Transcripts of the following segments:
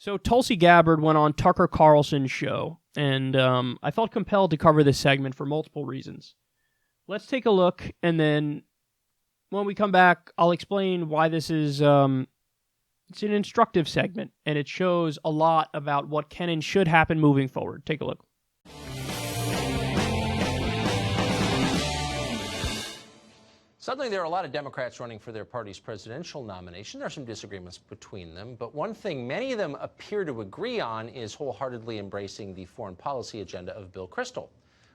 So Tulsi Gabbard went on Tucker Carlson's show, and I felt compelled to cover this segment for multiple reasons. Let's take a look, and then when we come back, I'll explain why this is it's an instructive segment, and it shows a lot about what can and should happen moving forward. Take a look. Suddenly, there are a lot of Democrats running for their party's presidential nomination. There are some disagreements between them, but one thing many of them appear to agree on is wholeheartedly embracing the foreign policy agenda of Bill Kristol.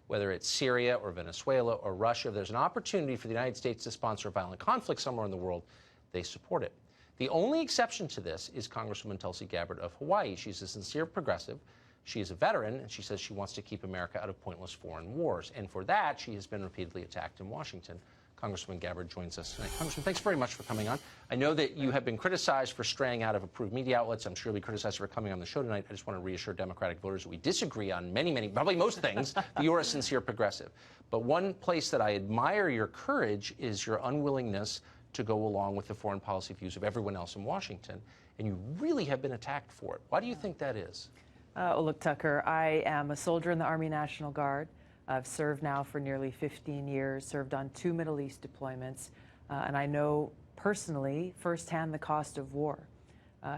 Whether it's Syria or Venezuela or Russia, if there's an opportunity for the United States to sponsor a violent conflict somewhere in the world, they support it. The only exception to this is Congresswoman Tulsi Gabbard of Hawaii. She's a sincere progressive. She is a veteran, and she says she wants to keep America out of pointless foreign wars. And for that, she has been repeatedly attacked in Washington. Congresswoman Gabbard joins us tonight. Congressman, thanks very much for coming on. I know that you have been criticized for straying out of approved media outlets. I'm sure you'll be criticized for coming on the show tonight. I just want to reassure Democratic voters that we disagree on many, probably most things, but you're a sincere progressive. But one place that I admire your courage is your unwillingness to go along with the foreign policy views of everyone else in Washington, and you really have been attacked for it. Why do you think that is? Well, look, Tucker, I am a soldier in the Army National Guard. I've served now for nearly 15 years, served on 2 Middle East deployments, and I know personally, firsthand, the cost of war.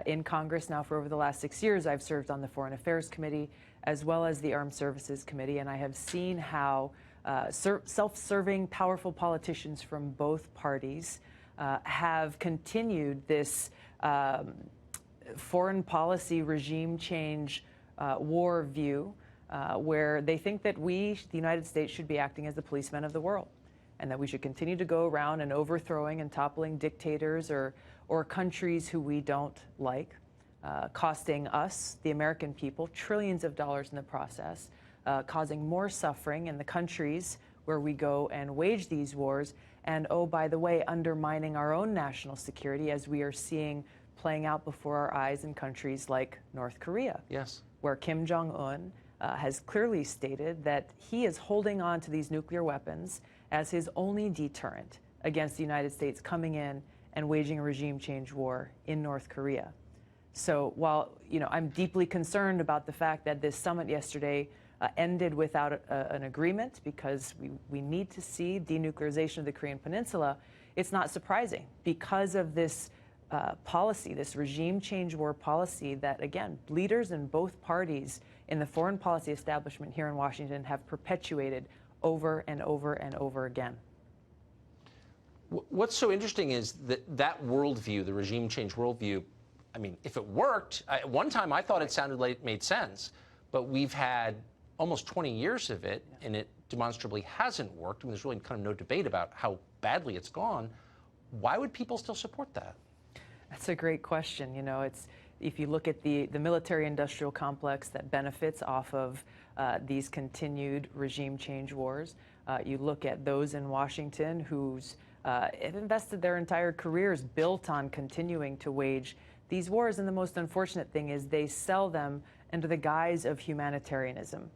In Congress now for over the last 6 years, I've served on the Foreign Affairs Committee as well as the Armed Services Committee, and I have seen how self-serving, powerful politicians from both parties have continued this foreign policy regime change war view, where they think that we, the United States, should be acting as the policemen of the world, and that we should continue to go around and overthrowing and toppling dictators or countries who we don't like, costing us, the American people, trillions of dollars in the process, causing more suffering in the countries where we go and wage these wars, and, oh, by the way, undermining our own national security, as we are seeing playing out before our eyes in countries like North Korea, Yes. where Kim Jong-un has clearly stated that he is holding on to these nuclear weapons as his only deterrent against the United States coming in and waging a regime change war in North Korea. So while I'm deeply concerned about the fact that this summit yesterday ended without an agreement, because we need to see denuclearization of the Korean Peninsula, it's not surprising because of this policy, this regime change war policy that, again, leaders in both parties in the foreign policy establishment here in Washington have perpetuated over and over and over again. What's so interesting is that worldview, the regime change worldview, I mean, if it worked, at one time I thought it sounded like it made sense, but we've had almost 20 years of it, and it demonstrably hasn't worked, and there's really kind of no debate about how badly it's gone. Why would people still support that? That's a great question. If you look at the military-industrial complex that benefits off of these continued regime change wars, you look at those in Washington who's have invested their entire careers built on continuing to wage these wars, and the most unfortunate thing is they sell them under the guise of humanitarianism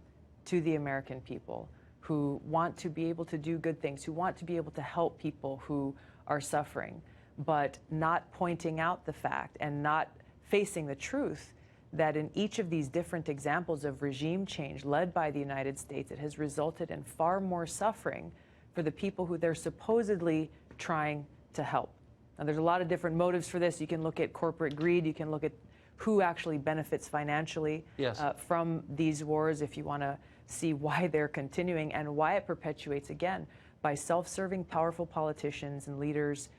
to the American people who want to be able to do good things, who want to be able to help people who are suffering, but not pointing out the fact and not facing the truth that in each of these different examples of regime change led by the United States, it has resulted in far more suffering for the people who they're supposedly trying to help. Now, there's a lot of different motives for this. You can look at corporate greed. You can look at who actually benefits financially from these wars, if you want to see why they're continuing and why it perpetuates, again, by self-serving, powerful politicians and leaders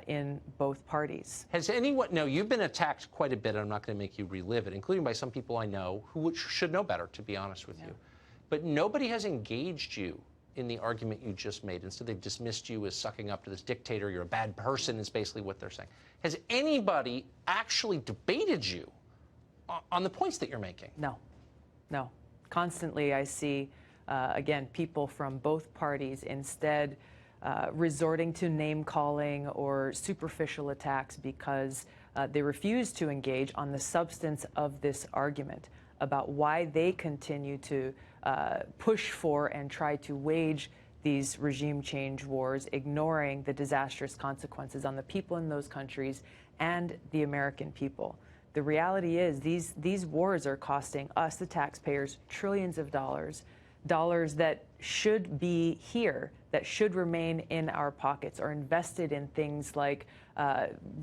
in both parties. Has anyone, no, you've been attacked quite a bit, and I'm not going to make you relive it, including by some people I know who should know better, to be honest with you. But nobody has engaged you in the argument you just made. Instead, they've dismissed you as sucking up to this dictator. You're a bad person is basically what they're saying. Has anybody actually debated you on the points that you're making? No. Constantly I see, again, people from both parties instead resorting to name-calling or superficial attacks because they refuse to engage on the substance of this argument about why they continue to push for and try to wage these regime change wars, ignoring the disastrous consequences on the people in those countries and the American people. The reality is these wars are costing us, the taxpayers, trillions of dollars that should be here, that should remain in our pockets, or invested in things like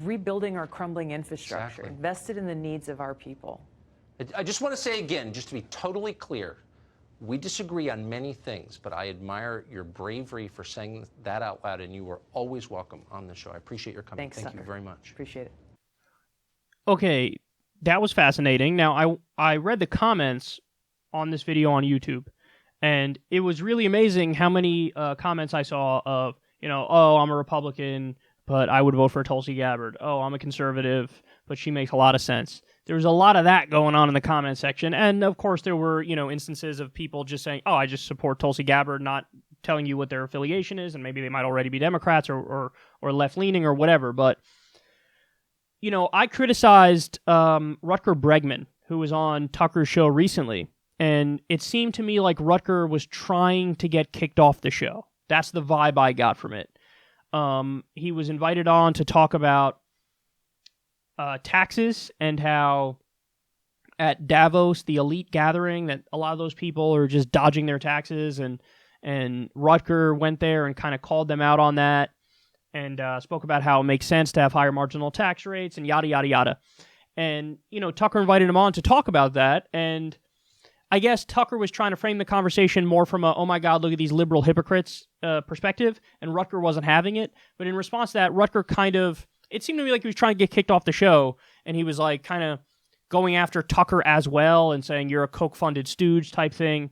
rebuilding our crumbling infrastructure, Exactly. invested in the needs of our people. I just want to say again, just to be totally clear, we disagree on many things, but I admire your bravery for saying that out loud, and you are always welcome on the show. I appreciate your coming. Thanks, Thank Tucker. you very much. Appreciate it. Okay, that was fascinating. Now, I read the comments on this video on YouTube, and it was really amazing how many comments I saw of, oh, I'm a Republican, but I would vote for Tulsi Gabbard. Oh, I'm a conservative, but she makes a lot of sense. There was a lot of that going on in the comment section, and of course there were, instances of people just saying, oh, I just support Tulsi Gabbard, not telling you what their affiliation is, and maybe they might already be Democrats or left-leaning or whatever, but I criticized Rutger Bregman, who was on Tucker's show recently, and it seemed to me like Rutger was trying to get kicked off the show. That's the vibe I got from it. He was invited on to talk about taxes and how at Davos, the elite gathering, that a lot of those people are just dodging their taxes, and Rutger went there and kind of called them out on that, and spoke about how it makes sense to have higher marginal tax rates and yada, yada, yada. And, Tucker invited him on to talk about that, and I guess Tucker was trying to frame the conversation more from a, oh my God, look at these liberal hypocrites perspective, and Rutger wasn't having it. But in response to that, Rutger it seemed to me like he was trying to get kicked off the show, and he was like kind of going after Tucker as well and saying, you're a Koch-funded stooge type thing.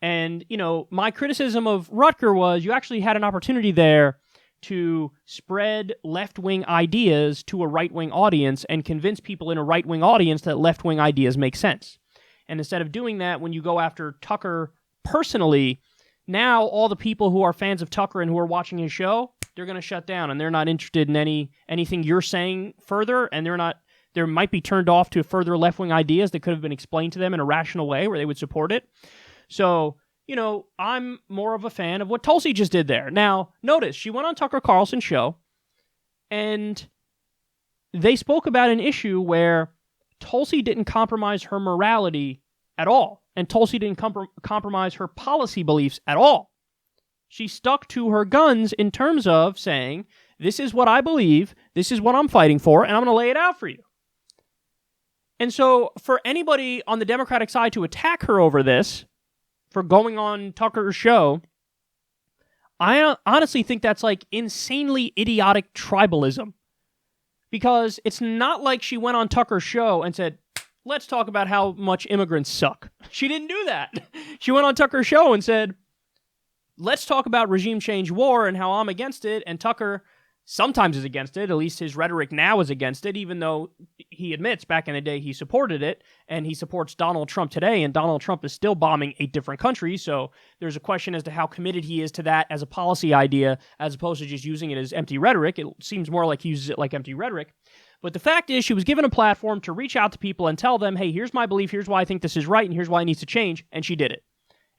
And, my criticism of Rutger was you actually had an opportunity there to spread left-wing ideas to a right-wing audience and convince people in a right-wing audience that left-wing ideas make sense. And instead of doing that, when you go after Tucker personally, now all the people who are fans of Tucker and who are watching his show, they're going to shut down, and they're not interested in anything you're saying further, and they might be turned off to further left-wing ideas that could have been explained to them in a rational way where they would support it. So, I'm more of a fan of what Tulsi just did there. Now, notice, she went on Tucker Carlson's show, and they spoke about an issue where Tulsi didn't compromise her morality at all, and Tulsi didn't compromise her policy beliefs at all. She stuck to her guns in terms of saying, this is what I believe, this is what I'm fighting for, and I'm going to lay it out for you. And so, for anybody on the Democratic side to attack her over this, for going on Tucker's show, I honestly think that's like insanely idiotic tribalism. Because it's not like she went on Tucker's show and said, let's talk about how much immigrants suck. She didn't do that. She went on Tucker's show and said, let's talk about regime change war and how I'm against it, and Tucker sometimes is against it. At least his rhetoric now is against it, even though he admits back in the day he supported it, and he supports Donald Trump today, and Donald Trump is still bombing 8 different countries, so there's a question as to how committed he is to that as a policy idea, as opposed to just using it as empty rhetoric. It seems more like he uses it like empty rhetoric. But the fact is, she was given a platform to reach out to people and tell them, hey, here's my belief, here's why I think this is right, and here's why it needs to change, and she did it.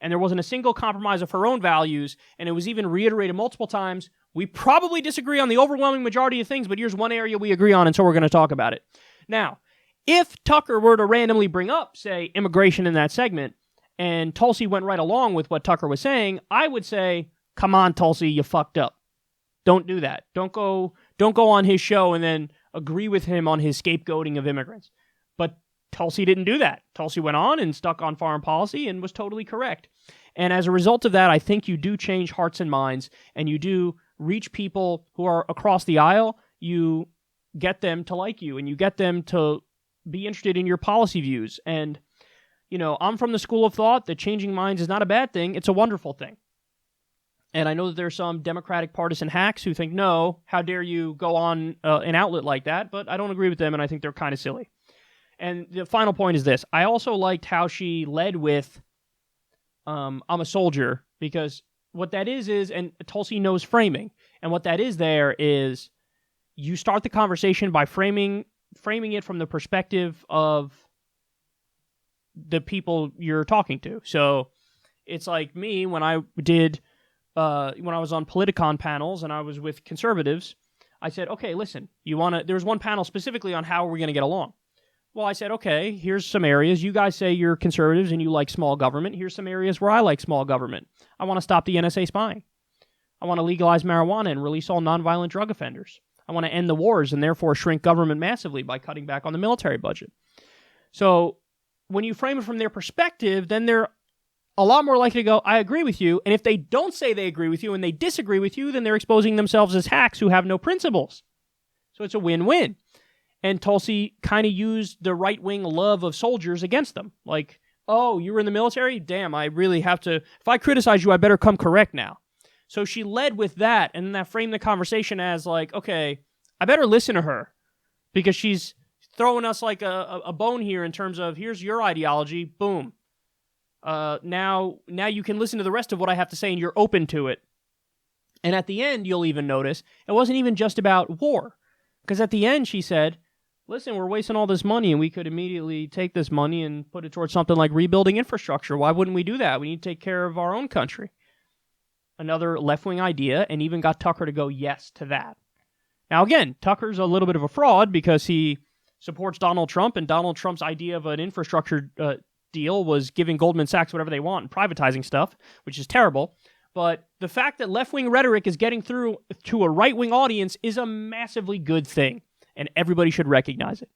And there wasn't a single compromise of her own values, and it was even reiterated multiple times. We probably disagree on the overwhelming majority of things, but here's one area we agree on, and so we're going to talk about it. Now, if Tucker were to randomly bring up, say, immigration in that segment, and Tulsi went right along with what Tucker was saying, I would say, come on, Tulsi, you fucked up. Don't do that. Don't go on his show and then agree with him on his scapegoating of immigrants. But Tulsi didn't do that. Tulsi went on and stuck on foreign policy and was totally correct. And as a result of that, I think you do change hearts and minds, and you do reach people who are across the aisle. You get them to like you, and you get them to be interested in your policy views. And, I'm from the school of thought that changing minds is not a bad thing. It's a wonderful thing. And I know that there's some Democratic partisan hacks who think, no, how dare you go on an outlet like that? But I don't agree with them, and I think they're kind of silly. And the final point is this. I also liked how she led with, I'm a soldier, because what that is, and Tulsi knows framing, and what that is there is you start the conversation by framing it from the perspective of the people you're talking to. So it's like me when I was on Politicon panels and I was with conservatives, I said, okay, listen, there was one panel specifically on how we're going to get along. Well, I said, okay, here's some areas. You guys say you're conservatives and you like small government. Here's some areas where I like small government. I want to stop the NSA spying. I want to legalize marijuana and release all nonviolent drug offenders. I want to end the wars and therefore shrink government massively by cutting back on the military budget. So when you frame it from their perspective, then they're a lot more likely to go, I agree with you. And if they don't say they agree with you and they disagree with you, then they're exposing themselves as hacks who have no principles. So it's a win-win. And Tulsi kind of used the right-wing love of soldiers against them. Like, oh, you were in the military? Damn, I really have to... If I criticize you, I better come correct now. So she led with that, and that framed the conversation as like, okay, I better listen to her because she's throwing us like a bone here in terms of, here's your ideology, boom. Now you can listen to the rest of what I have to say and you're open to it. And at the end, you'll even notice, it wasn't even just about war. Because at the end, she said, listen, we're wasting all this money and we could immediately take this money and put it towards something like rebuilding infrastructure. Why wouldn't we do that? We need to take care of our own country. Another left-wing idea, and even got Tucker to go yes to that. Now again, Tucker's a little bit of a fraud because he supports Donald Trump, and Donald Trump's idea of an infrastructure deal was giving Goldman Sachs whatever they want and privatizing stuff, which is terrible. But the fact that left-wing rhetoric is getting through to a right-wing audience is a massively good thing, and everybody should recognize it.